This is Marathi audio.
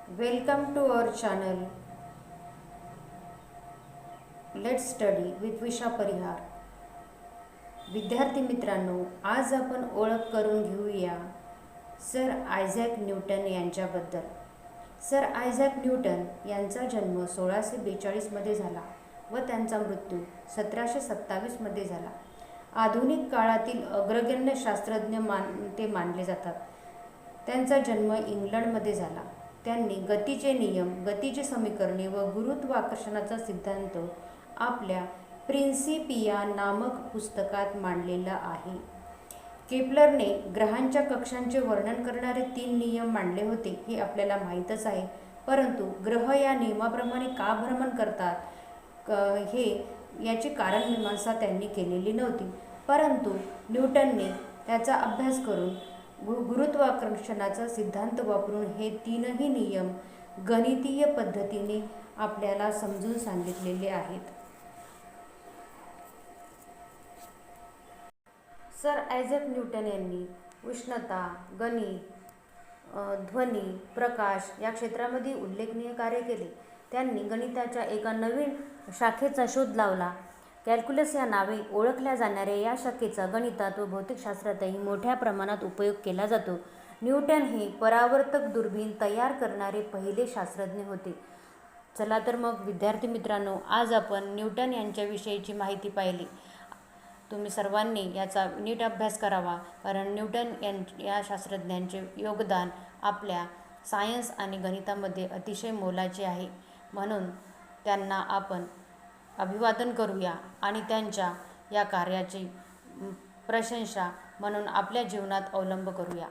Welcome to our channel. Let's study with विशा परिहार. विद्यार्थी मित्रांनो, आज आपण ओळख करून घेऊया सर आयझॅक न्यूटन यांच्याबद्दल. सर आयझॅक न्यूटन यांचा जन्म 1642 मध्ये झाला व त्यांचा मृत्यू 1727 मध्ये झाला. आधुनिक काळातील अग्रगण्य शास्त्रज्ञ ते मानले जातात. त्यांचा जन्म इंग्लंडमध्ये झाला. त्यांनी गतीचे नियम, गतीची समीकरणे व गुरुत्वाकर्षणाचा सिद्धांत आपल्या प्रिन्सिपिया नामक पुस्तकात मांडलेला आहे. केपलरने ग्रहांच्या कक्षांचे वर्णन करणारे 3 नियम मांडले होते हे आपल्याला माहीतच आहे. परंतु ग्रह या नियमाप्रमाणे का भ्रमण करतात हे याची कारणमीमांसा त्यांनी केलेली नव्हती. परंतु न्यूटनने त्याचा अभ्यास करून गुरुत्वाकर्षणाचा सिद्धांत वापरून हे 3ही नियम गणितीय पद्धतीने आपल्याला समजून सांगितलेले आहेत. सर आयझॅक न्यूटन यांनी उष्णता, गणित, ध्वनी, प्रकाश या क्षेत्रामध्ये उल्लेखनीय कार्य केले. त्यांनी गणिताच्या एका नवीन शाखेचा शोध लावला. कॅल्क्युलस या नावे ओळखल्या जाणाऱ्या या शाखेचा गणितात व भौतिकशास्त्रातही मोठ्या प्रमाणात उपयोग केला जातो. न्यूटन हे परावर्तक दुर्बीण तयार करणारे पहिले शास्त्रज्ञ होते. चला तर मग विद्यार्थी मित्रांनो, आज आपण न्यूटन यांच्याविषयीची माहिती पाहिली. तुम्ही सर्वांनी याचा नीट अभ्यास करावा, कारण न्यूटन या शास्त्रज्ञांचे योगदान आपल्या सायन्स आणि गणितामध्ये अतिशय मोलाचे आहे. म्हणून त्यांना आपण अभिवादन करूया आणि त्यांच्या या कार्याची प्रशंसा म्हणून आपल्या जीवनात अवलंब करूया.